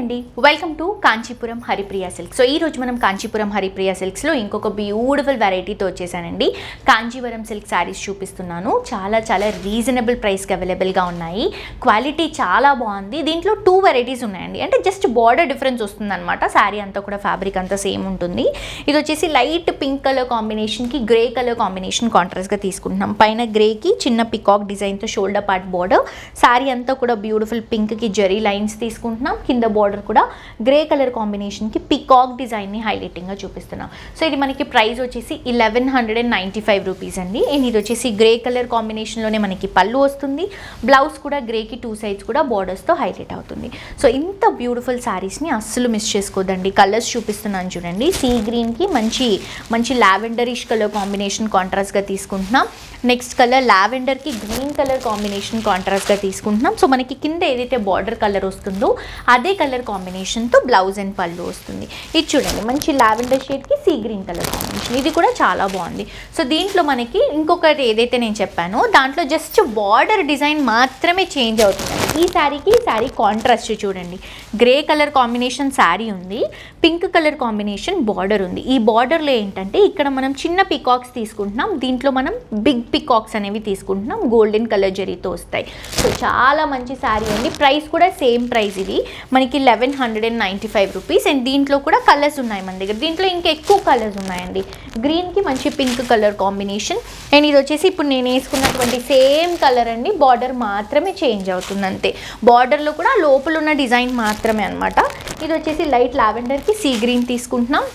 అండి, welcome to Kanchipuram Haripriya silks. So ఈ రోజు మనం కాంచీపురం హరిప్రియ సిల్క్స్లో ఇంకొక బ్యూటిఫుల్ వెరైటీతో వచ్చేసానండి. కాంచీవరం సిల్క్ శారీస్ చూపిస్తున్నాను. చాలా చాలా రీజనబుల్ ప్రైస్కి అవైలబుల్గా ఉన్నాయి. క్వాలిటీ చాలా బాగుంది. దీంట్లో 2 వెరైటీస్ ఉన్నాయండి. అంటే జస్ట్ బార్డర్ డిఫరెన్స్ వస్తుందన్నమాట. శారీ అంతా కూడా ఫ్యాబ్రిక్ అంతా సేమ్ ఉంటుంది. ఇది వచ్చేసి లైట్ పింక్ కలర్ కాంబినేషన్కి గ్రే కలర్ కాంబినేషన్ కాంట్రాస్ట్గా తీసుకుంటున్నాం. పైన గ్రేకి చిన్న పికాక్ డిజైన్తో షోల్డర్ పార్ట్ బార్డర్, శారీ అంతా కూడా బ్యూటిఫుల్ పింక్కి జరీ లైన్స్ తీసుకుంటున్నాం. కింద బార్డర్ కూడా గ్రే కలర్ కాంబినేషన్కి పికాక్ డిజైన్ని హైలైటింగ్గా చూపిస్తున్నాం. సో ఇది మనకి ప్రైస్ వచ్చేసి 1195 రూపీస్ అండి. అండ్ ఇది వచ్చేసి గ్రే కలర్ కాంబినేషన్లోనే మనకి పళ్ళు వస్తుంది. బ్లౌజ్ కూడా గ్రేకి 2 సైడ్స్ కూడా బార్డర్స్తో హైలైట్ అవుతుంది. సో ఇంత బ్యూటిఫుల్ శారీస్ని అస్సలు మిస్ చేసుకోదండి. కలర్స్ చూపిస్తున్నాను చూడండి. సీ గ్రీన్కి మంచి మంచి లావెండరిష్ కలర్ కాంబినేషన్ కాంట్రాస్ట్గా తీసుకుంటున్నాం. నెక్స్ట్ కలర్ లావెండర్కి గ్రీన్ కలర్ కాంబినేషన్ కాంట్రాస్ట్గా తీసుకుంటున్నాం. సో మనకి కింద ఏదైతే బార్డర్ కలర్ వస్తుందో అదే కలర్ కాంబినేషన్తో బ్లౌజ్ అండ్ పళ్ళు వస్తుంది. ఇది చూడండి, మంచి లావెండర్ షేడ్కి సీ గ్రీన్ కలర్ కాంబినేషన్. ఇది కూడా చాలా బాగుంది. సో దీంట్లో మనకి ఇంకొకటి ఏదైతే నేను చెప్పానో దాంట్లో జస్ట్ బార్డర్ డిజైన్ మాత్రమే చేంజ్ అవుతుంది. ఈ శారీకి ఈ శారీ కాంట్రాస్ట్ చూడండి. గ్రే కలర్ కాంబినేషన్ శారీ ఉంది, పింక్ కలర్ కాంబినేషన్ బార్డర్ ఉంది. ఈ బార్డర్లో ఏంటంటే ఇక్కడ మనం చిన్న పికాక్స్ తీసుకుంటున్నాం, దీంట్లో మనం బిగ్ పికాక్స్ అనేవి తీసుకుంటున్నాం. గోల్డెన్ కలర్ జరీతో వస్తాయి. సో చాలా మంచి శారీ అండి. ప్రైస్ కూడా సేమ్ ప్రైస్. ఇది మనకి 1195 రూపీస్. అండ్ దీంట్లో కూడా కలర్స్ ఉన్నాయి మన దగ్గర. దీంట్లో ఇంకా ఎక్కువ కలర్స్ ఉన్నాయండి. గ్రీన్కి మంచి పింక్ కలర్ కాంబినేషన్. అండ్ ఇది వచ్చేసి ఇప్పుడు నేను వేసుకున్నటువంటి సేమ్ కలర్ అండి. బార్డర్ మాత్రమే చేంజ్ అవుతుంది అంతే. బార్డర్లో కూడా లోపల ఉన్న డిజైన్ మాత్రమే అనమాట. ఇది వచ్చేసి లైట్ లావెండర్కి సీ గ్రీన్ తీసుకుంటున్నాం.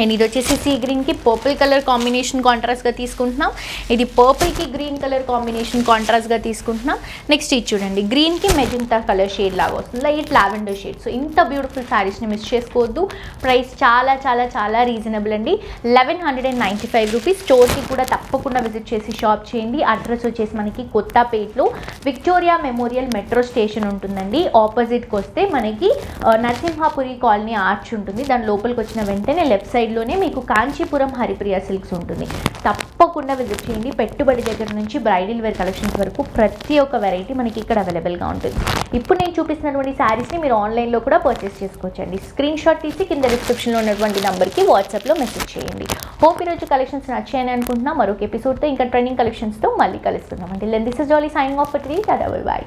అండ్ ఇది వచ్చేసి సీ గ్రీన్కి పర్పుల్ కలర్ కాంబినేషన్ కాంట్రాస్ట్గా తీసుకుంటున్నాం. ఇది పర్పుల్కి గ్రీన్ కలర్ కాంబినేషన్ కాంట్రాస్ట్గా తీసుకుంటున్నాం. నెక్స్ట్ ఇది చూడండి, గ్రీన్కి మెజెంటా కలర్ షేడ్ లాగా వస్తుంది, లైట్ లావెండర్ షేడ్. సో ఇంత బ్యూటిఫుల్ శారీస్ని మిస్ చేసుకోవద్దు. ప్రైస్ చాలా చాలా చాలా రీజనబుల్ అండి. 1195 రూపీస్. స్టోర్కి కూడా తప్పకుండా విజిట్ చేసి షాప్ చేయండి. అడ్రస్ వచ్చేసి మనకి కొత్తపేటలో విక్టోరియా మెమోరియల్ మెట్రో స్టేషన్ ఉంటుందండి. ఆపోజిట్కి వస్తే మనకి నరసింహాపురి కాలనీ ఆర్చ్ ఉంటుంది. దాని లోపలికి వచ్చిన వెంటనే లెఫ్ట్ సైడ్లోనే మీకు కాంచీపురం హరిప్రియ సిల్క్స్ ఉంటుంది. తప్పకుండా విజిట్ చేయండి. పెట్టుబడి దగ్గర నుంచి బ్రైడల్ వేర్ కలెక్షన్స్ వరకు ప్రతి ఒక్క వెరైటీ మనకి ఇక్కడ అవైలబుల్గా ఉంటుంది. ఇప్పుడు నేను చూపిస్తున్నటువంటి శారీస్ని మీరు ఆన్లైన్లో కూడా పర్చేస్ చేసుకోవచ్చండి. స్క్రీన్ షాట్ తీసి కింద డిస్క్రిప్షన్లో ఉన్నటువంటి నెంబర్కి వాట్సాప్లో మెసేజ్ చేయండి. హోప్ ఈరోజు కలెక్షన్స్ నచ్చాయని అనుకుంటున్నా. మరొక ఎపిసోడ్తో ఇంకా ట్రెండింగ్ కలెక్షన్స్తో మళ్ళీ కలుస్తున్నాం. అంటే this is jolly signing off for today. Tata bye by.